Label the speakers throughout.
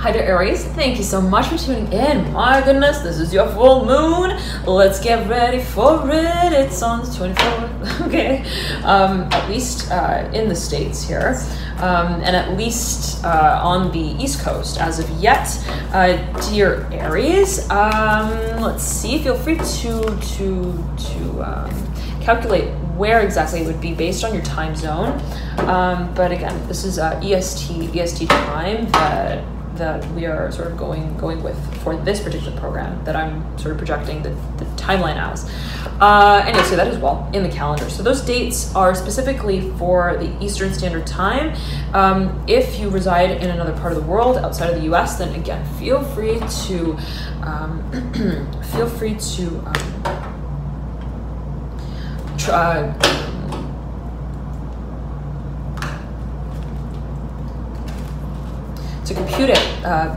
Speaker 1: Hi there, Aries. Thank you so much for tuning in. My goodness, this is your full moon. Let's get ready for it. It's on the 24th, okay? At least in the States here, and at least on the East Coast as of yet. Dear Aries, let's see, feel free to calculate where exactly it would be based on your time zone. But again, this is EST time that we are sort of going with for this particular program that I'm sort of projecting the timeline as. And you'll see that as well in the calendar. So those dates are specifically for the Eastern Standard Time. If you reside in another part of the world outside of the US, then again, feel free to to compute it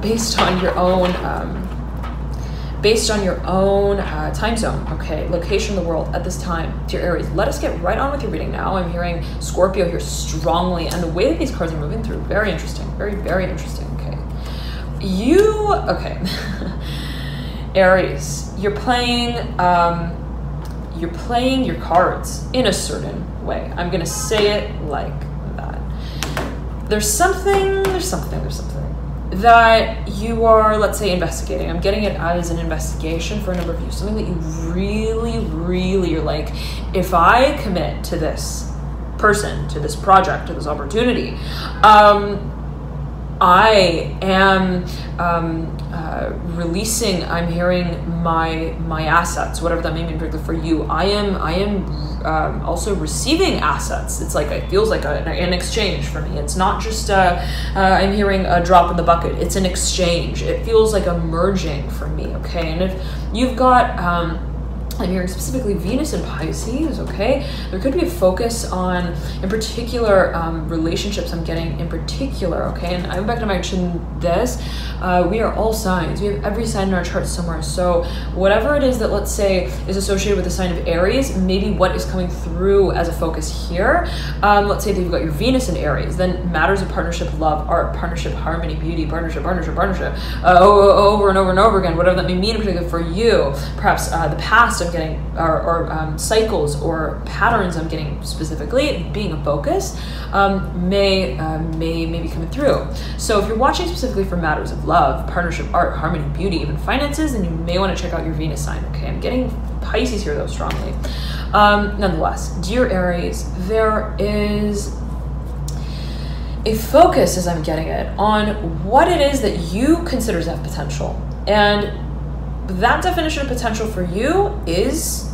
Speaker 1: based on your own time zone, okay, location of the world at this time. Dear Aries, let us get right on with your reading now. I'm hearing Scorpio here strongly, and the way that these cards are moving through, very interesting, very interesting. Okay, Aries, you're playing your cards in a certain way. I'm gonna say it like that. There's something that you are, let's say, investigating. I'm getting it as an investigation for a number of you. Something that you really are like, if I commit to this person, to this project, to this opportunity, I am releasing, I'm hearing my assets, whatever that may mean particularly for you. I am also receiving assets. It's like, it feels like an exchange for me. It's not just I'm hearing a drop in the bucket. It's an exchange. It feels like a merging for me, okay? And if you've got I'm hearing specifically Venus and Pisces, okay? There could be a focus on, in particular, relationships I'm getting in particular, okay? And I'm back to mention this. We are all signs. We have every sign in our chart somewhere. So whatever it is that, let's say, is associated with the sign of Aries, maybe what is coming through as a focus here, let's say that you've got your Venus in Aries, then matters of partnership, love, art, partnership, harmony, beauty, partnership, over and over again, whatever that may mean in particular for you. Perhaps the past I'm getting, or cycles or patterns I'm getting specifically being a focus, may be coming through. So if you're watching specifically for matters of love, partnership, art, harmony, beauty, even finances, then you may want to check out your Venus sign, okay? I'm getting Pisces here though strongly. Nonetheless, dear Aries, there is a focus, as I'm getting it, on what it is that you consider to have potential. And that definition of potential for you is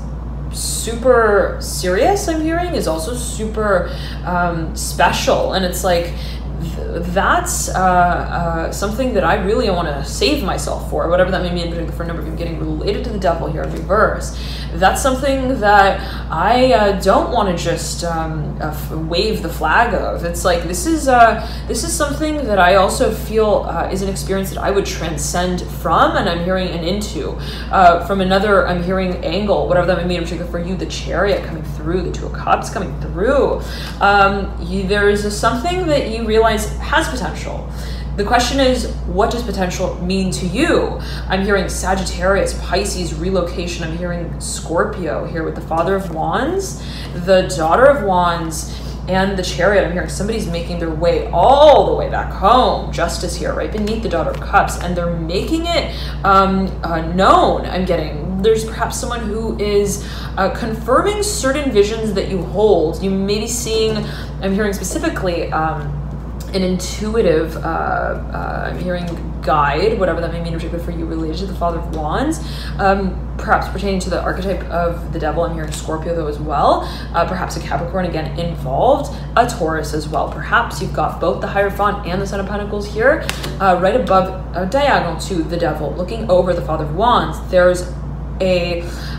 Speaker 1: super serious, I'm hearing, is also super special. And it's like, that's something that I really want to save myself for, whatever that may mean, particularly for a number of you getting related to the devil here in reverse. That's something that I don't want to just wave the flag of. It's like, this is something that I also feel is an experience that I would transcend from, and I'm hearing and into. From another, I'm hearing angle, whatever that may mean, in particular for you, the Chariot coming through, the Two of Cups coming through. There is something that you realize has potential. The question is, what does potential mean to you? I'm hearing Sagittarius, Pisces, relocation. I'm hearing Scorpio here with the Father of Wands, the Daughter of Wands, and the Chariot. I'm hearing somebody's making their way all the way back home. Justice here, right beneath the Daughter of Cups, and they're making it known. I'm getting, there's perhaps someone who is confirming certain visions that you hold. You may be seeing, I'm hearing specifically, an intuitive, I'm hearing guide, whatever that may mean in particular for you, related to the Father of Wands, perhaps pertaining to the archetype of the devil. I'm hearing Scorpio though as well, perhaps a Capricorn again involved, a Taurus as well. Perhaps you've got both the Hierophant and the Son of Pentacles here, right above, diagonal to the devil, looking over the Father of Wands. There's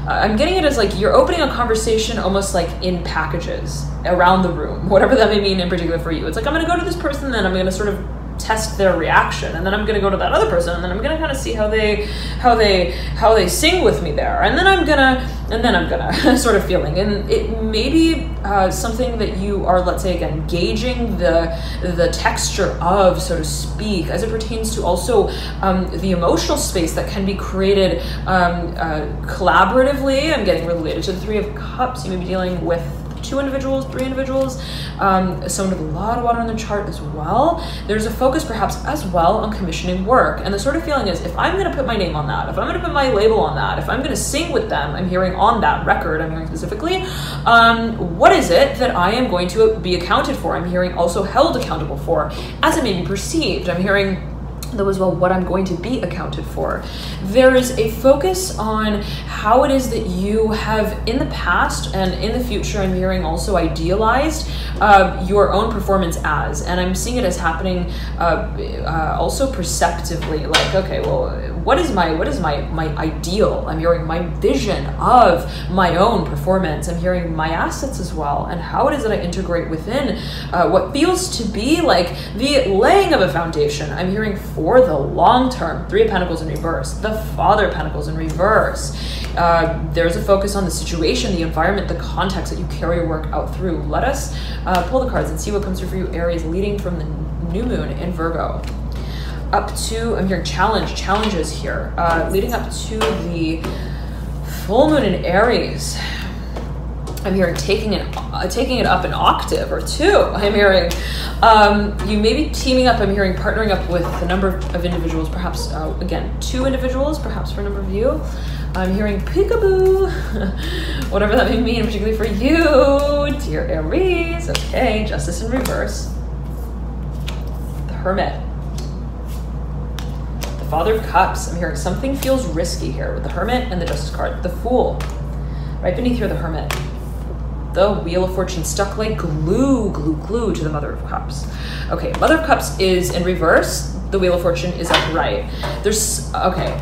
Speaker 1: I'm getting it as like you're opening a conversation almost like in packages around the room, whatever that may mean in particular for you. It's like, I'm going to go to this person, then I'm going to sort of test their reaction, and then I'm gonna go to that other person, and then I'm gonna kind of see how they sing with me there, and then I'm gonna sort of feeling. And it may be something that you are, let's say again, gauging the texture of, so to speak, as it pertains to also the emotional space that can be created collaboratively. I'm getting related to the Three of Cups. You may be dealing with 2 individuals, 3 individuals, someone with a lot of water on the chart as well. There's a focus perhaps as well on commissioning work. And the sort of feeling is, if I'm going to put my name on that, if I'm going to put my label on that, if I'm going to sing with them, I'm hearing on that record, I'm hearing specifically, what is it that I am going to be accounted for? I'm hearing also held accountable for, as it may be perceived. I'm hearing though as well what I'm going to be accounted for. There is a focus on how it is that you have in the past and in the future, I'm hearing also idealized your own performance as, and I'm seeing it as happening also perceptively, like, okay, well, what is my ideal? I'm hearing my vision of my own performance. I'm hearing my assets as well, and how it is that I integrate within what feels to be like the laying of a foundation. I'm hearing for the long term. 3 of Pentacles in reverse, the Father of Pentacles in reverse. There's a focus on the situation, the environment, the context that you carry your work out through. Let us pull the cards and see what comes through for you, Aries, leading from the new moon in Virgo up to, I'm hearing challenges here, leading up to the full moon in Aries. I'm hearing taking it up an octave or 2. I'm hearing you may be teaming up. I'm hearing partnering up with a number of individuals, perhaps again 2 individuals, perhaps for a number of you. I'm hearing peekaboo, whatever that may mean, particularly for you, dear Aries. Okay, Justice in reverse, the Hermit, the Father of Cups. I'm hearing something feels risky here with the Hermit and the Justice card, the Fool. Right beneath here, the Hermit. The Wheel of Fortune stuck like glue to the Mother of Cups. Okay, Mother of Cups is in reverse. The Wheel of Fortune is upright. There's, okay.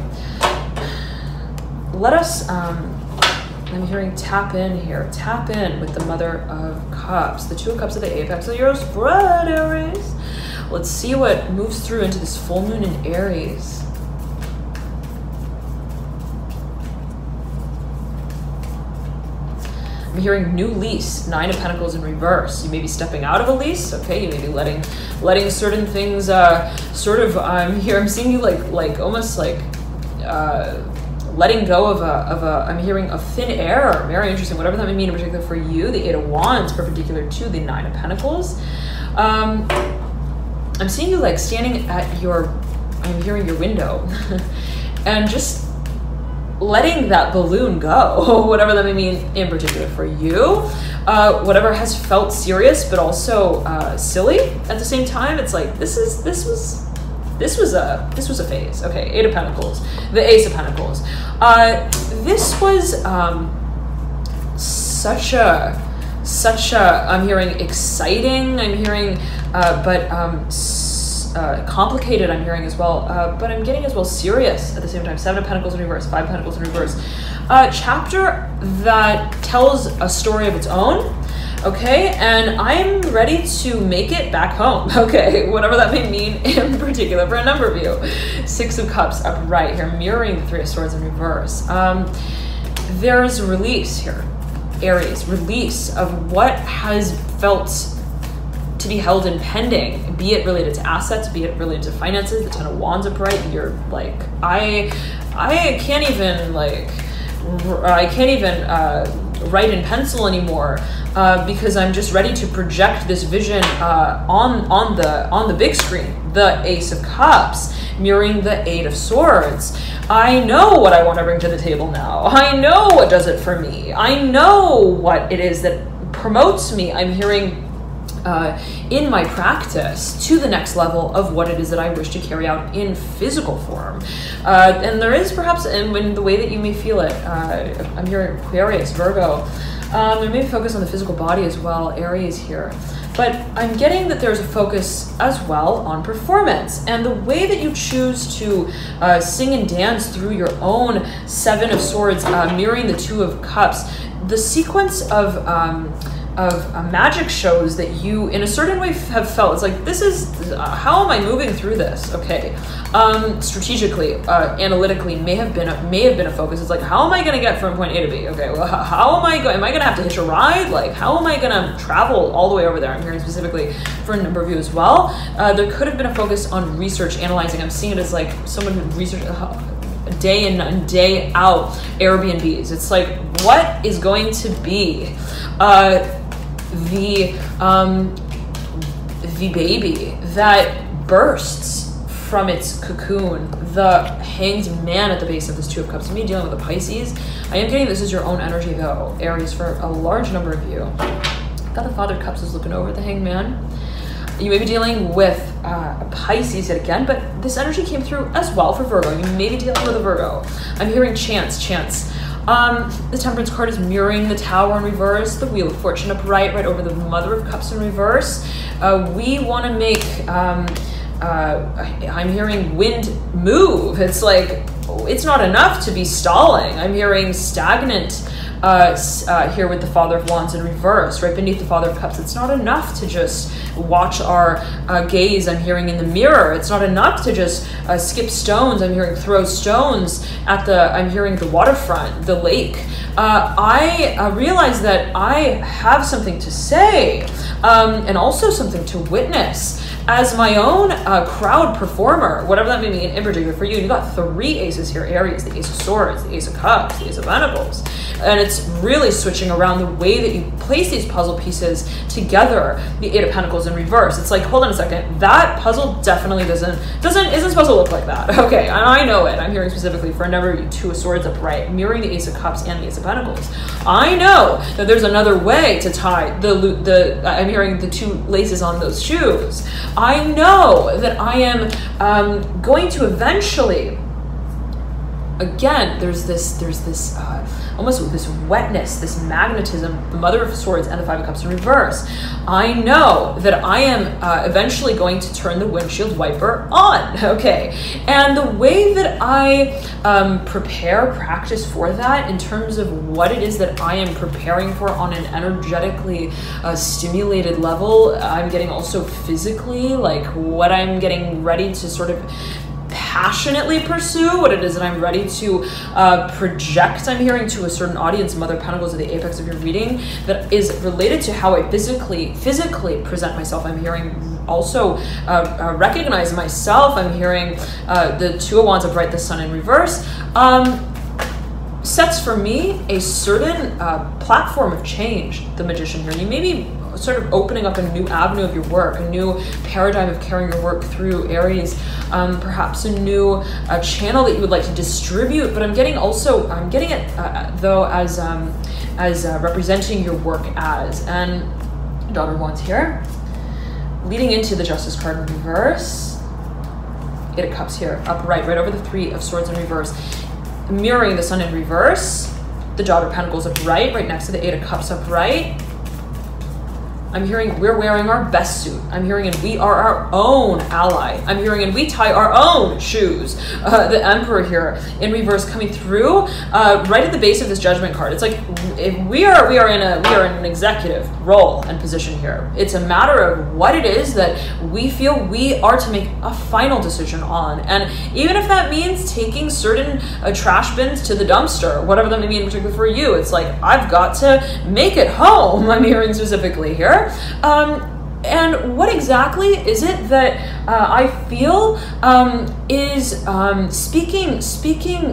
Speaker 1: Let us, I'm hearing tap in here. Tap in with the Mother of Cups. The 2 of Cups at the apex of your spread, Aries. Let's see what moves through into this full moon in Aries. I'm hearing new lease, 9 of Pentacles in reverse. You may be stepping out of a lease, okay? You may be letting certain things I'm seeing you like almost like letting go of I'm hearing a thin air. Very interesting, whatever that may mean in particular for you. The 8 of Wands perpendicular to the 9 of Pentacles. I'm seeing you like standing at I'm hearing your window and just letting that balloon go, whatever that may mean in particular for you, whatever has felt serious but also silly at the same time. It's like this was a phase. Okay, 8 of Pentacles, the Ace of Pentacles. This was such a I'm hearing exciting. I'm hearing complicated, I'm hearing as well, but I'm getting as well serious at the same time. 7 of Pentacles in reverse, 5 of Pentacles in reverse. Chapter that tells a story of its own, okay, and I'm ready to make it back home, okay, whatever that may mean in particular for a number of you. 6 of Cups upright here, mirroring the 3 of Swords in reverse. There's a release here, Aries, release of what has felt to be held in pending, be it related to assets, be it related to finances. The 10 of Wands upright, you're like, I can't even write in pencil anymore because I'm just ready to project this vision on the big screen. The Ace of Cups mirroring the 8 of Swords. I know what I want to bring to the table now. I know what does it for me. I know what it is that promotes me. I'm hearing in my practice to the next level of what it is that I wish to carry out in physical form. And there is perhaps, in the way that you may feel it, I'm hearing Aquarius, Virgo, there may be focus on the physical body as well, Aries here. But I'm getting that there's a focus as well on performance and the way that you choose to sing and dance through your own 7 of Swords, mirroring the 2 of Cups. The sequence of magic shows that you in a certain way have felt. It's like, this is how am I moving through this? Okay, strategically, analytically may have been a focus. It's like, how am I going to get from point A to B? Okay, well, how am I going to have to hitch a ride? Like, how am I going to travel all the way over there? I'm hearing specifically for a number of you as well. There could have been a focus on research, analyzing. I'm seeing it as like someone who researched day in and day out Airbnbs. It's like, what is going to be the baby that bursts from its cocoon, the hanged man at the base of this Two of Cups? Me dealing with the Pisces. I am getting this is your own energy though, Aries, for a large number of you. Got the Father of Cups is looking over the hanged man. You may be dealing with a Pisces yet again, but this energy came through as well for Virgo. You may be dealing with a Virgo. I'm hearing chance. The Temperance card is mirroring the Tower in reverse, the Wheel of Fortune upright, right over the Mother of Cups in reverse. We want to make, I'm hearing wind move. It's like, it's not enough to be stalling. I'm hearing stagnant here with the Father of Wands in reverse, right beneath the Father of Cups. It's not enough to just watch our gaze. I'm hearing in the mirror. It's not enough to just skip stones. I'm hearing throw stones at I'm hearing the waterfront, the lake. I realize that I have something to say and also something to witness as my own crowd performer, whatever that may mean in particular for you. You got 3 aces here, Aries, the Ace of Swords, the Ace of Cups, the Ace of Pentacles. And it's really switching around the way that you place these puzzle pieces together. The Eight of Pentacles in reverse. It's like, hold on a second, that puzzle definitely isn't supposed to look like that. Okay, and I know it. I'm hearing specifically for a number of you, Two of Swords upright, mirroring the Ace of Cups and the Ace of Pentacles. I know that there's another way to tie I'm hearing the 2 laces on those shoes. I know that I am going to eventually, again, there's this almost this wetness, this magnetism, the Mother of Swords and the Five of Cups in reverse. I know that I am eventually going to turn the windshield wiper on, okay? And the way that I practice for that in terms of what it is that I am preparing for on an energetically stimulated level, I'm getting also physically, like what I'm getting ready to sort of passionately pursue, what it is that I'm ready to project, I'm hearing, to a certain audience, Mother of Pentacles at the apex of your reading, that is related to how I physically present myself. I'm hearing also recognize myself. I'm hearing the Two of Wands upright, the Sun in reverse, sets for me a certain platform of change, the Magician here. You may be sort of opening up a new avenue of your work, a new paradigm of carrying your work through, Aries, perhaps a new channel that you would like to distribute. But I'm getting it though as representing your work as, and Daughter of Wands here, leading into the Justice card in reverse, Eight of Cups here, upright, right over the Three of Swords in reverse, mirroring the Sun in reverse, the Daughter of Pentacles upright, right next to the Eight of Cups upright. I'm hearing we're wearing our best suit. I'm hearing and we are our own ally. I'm hearing and we tie our own shoes. The Emperor here in reverse coming through right at the base of this Judgment card. It's like if we are in an executive role and position here. It's a matter of what it is that we feel we are to make a final decision on. And even if that means taking certain trash bins to the dumpster, whatever that may mean in particular for you, it's like I've got to make it home. I'm hearing specifically here. And what exactly is it that I feel is speaking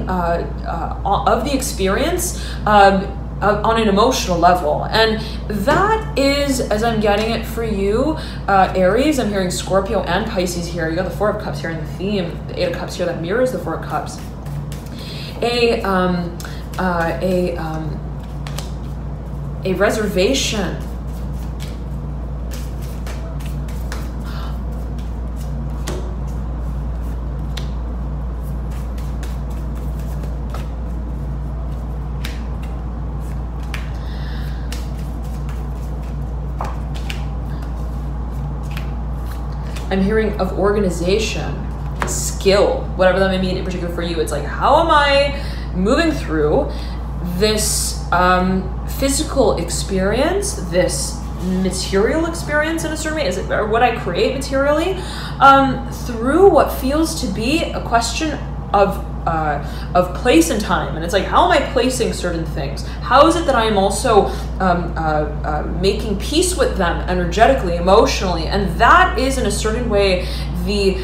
Speaker 1: of the experience on an emotional level? And that is, as I'm getting it for you, Aries, I'm hearing Scorpio and Pisces here. You got the Four of Cups here in the theme, the Eight of Cups here that mirrors the Four of Cups. A reservation. I'm hearing of organization, skill, whatever that may mean in particular for you. It's like, how am I moving through this physical experience, this material experience in a certain way, is it, or what I create materially, through what feels to be a question of place and time. And it's like, how am I placing certain things? How is it that I am also making peace with them energetically, emotionally? And that is in a certain way the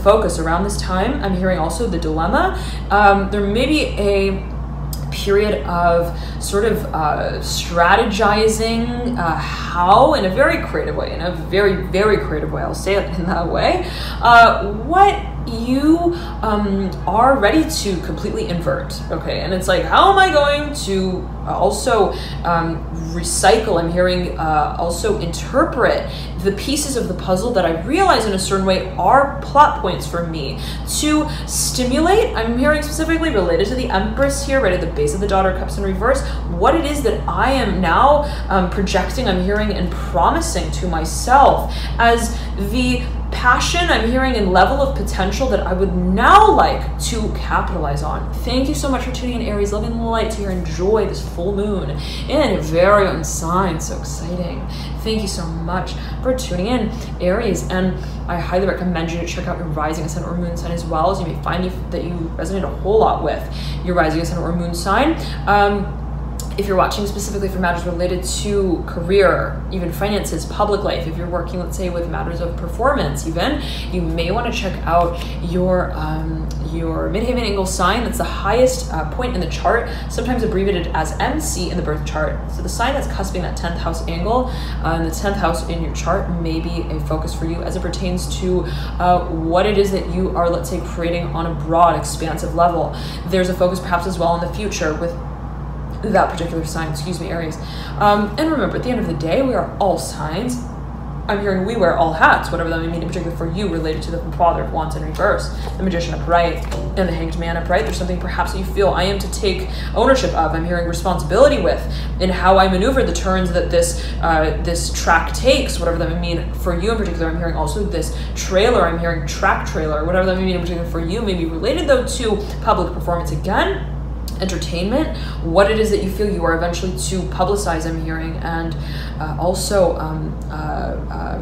Speaker 1: focus around this time. I'm hearing also the dilemma. There may be a period of sort of strategizing how, in a very creative way, I'll say it in that way, what you are ready to completely invert. Okay, and it's like, how am I going to also recycle? I'm hearing also interpret the pieces of the puzzle that I realize in a certain way are plot points for me to stimulate. I'm hearing specifically related to the Empress here, right at the base of the Daughter of Cups in reverse, what it is that I am now projecting, I'm hearing, and promising to myself as the passion I'm hearing and level of potential that I would now like to capitalize on. Thank you so much for tuning in, Aries. Loving the light here. Enjoy this full moon in your very own sign. So exciting. Thank you so much for tuning in, Aries. And I highly recommend you to check out your rising, ascendant, or moon sign as well, as you may find that you resonate a whole lot with your rising, ascendant, or moon sign. If you're watching specifically for matters related to career, even finances, public life, if you're working, let's say, with matters of performance even, you may want to check out your midheaven angle sign. That's the highest point in the chart, sometimes abbreviated as MC in the birth chart. So the sign that's cusping that 10th house angle, and the 10th house in your chart may be a focus for you as it pertains to what it is that you are, let's say, creating on a broad, expansive level. There's a focus perhaps as well in the future with that particular sign, excuse me, Aries. And remember, at the end of the day, we are all signs. I'm hearing we wear all hats, whatever that may mean in particular for you, related to the Father of Wands in reverse, the Magician upright, and the Hanged Man upright. There's something perhaps that you feel I am to take ownership of. I'm hearing responsibility with, in how I maneuver the turns that this track takes, whatever that may mean for you in particular. I'm hearing also this trailer. I'm hearing track trailer, whatever that may mean in particular for you, may be related though to public performance again. Entertainment, what it is that you feel you are eventually to publicize, I'm hearing, and also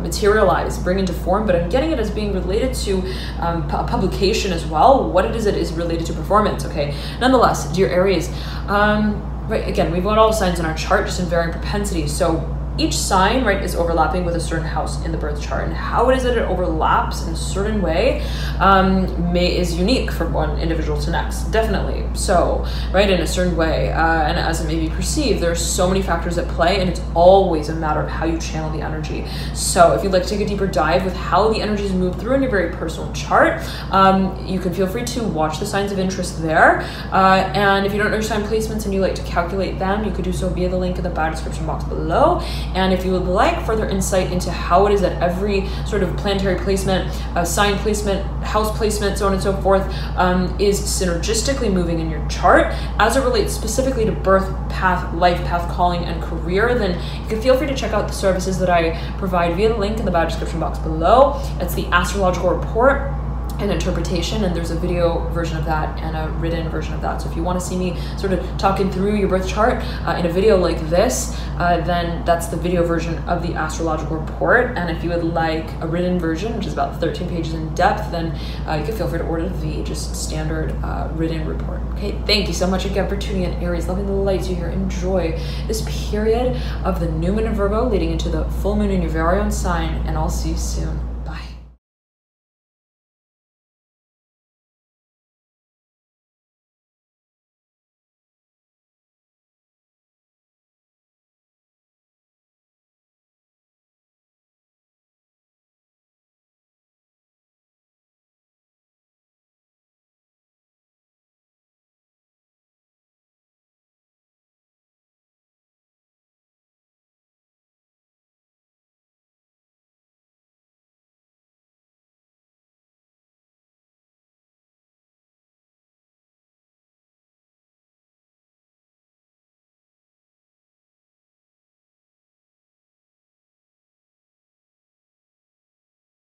Speaker 1: materialize, bring into form, but I'm getting it as being related to a publication as well, what it is that is related to performance. Okay, nonetheless, dear Aries, right, again, we've got all signs in our chart, just in varying propensities. So each sign, right, is overlapping with a certain house in the birth chart, and how it is that it overlaps in a certain way is unique from one individual to next, definitely. So, right, in a certain way, and as it may be perceived, there are so many factors at play, and it's always a matter of how you channel the energy. So if you'd like to take a deeper dive with how the energies move through in your very personal chart, you can feel free to watch the signs of interest there. And if you don't know your sign placements and you like to calculate them, you could do so via the link in the bio description box below. And if you would like further insight into how it is that every sort of planetary placement, sign placement, house placement, so on and so forth, is synergistically moving in your chart as it relates specifically to birth path, life path, calling, and career, then you can feel free to check out the services that I provide via the link in the bio description box below. It's the astrological report and interpretation, and there's a video version of that and a written version of that. So if you want to see me sort of talking through your birth chart in a video like this, then that's the video version of the astrological report. And if you would like a written version, which is about 13 pages in depth, then you can feel free to order the just standard written report. Okay, thank you so much again for tuning in, Aries. Loving the light you here. Enjoy this period of the new moon in Virgo leading into the full moon in your very own sign, and I'll see you soon.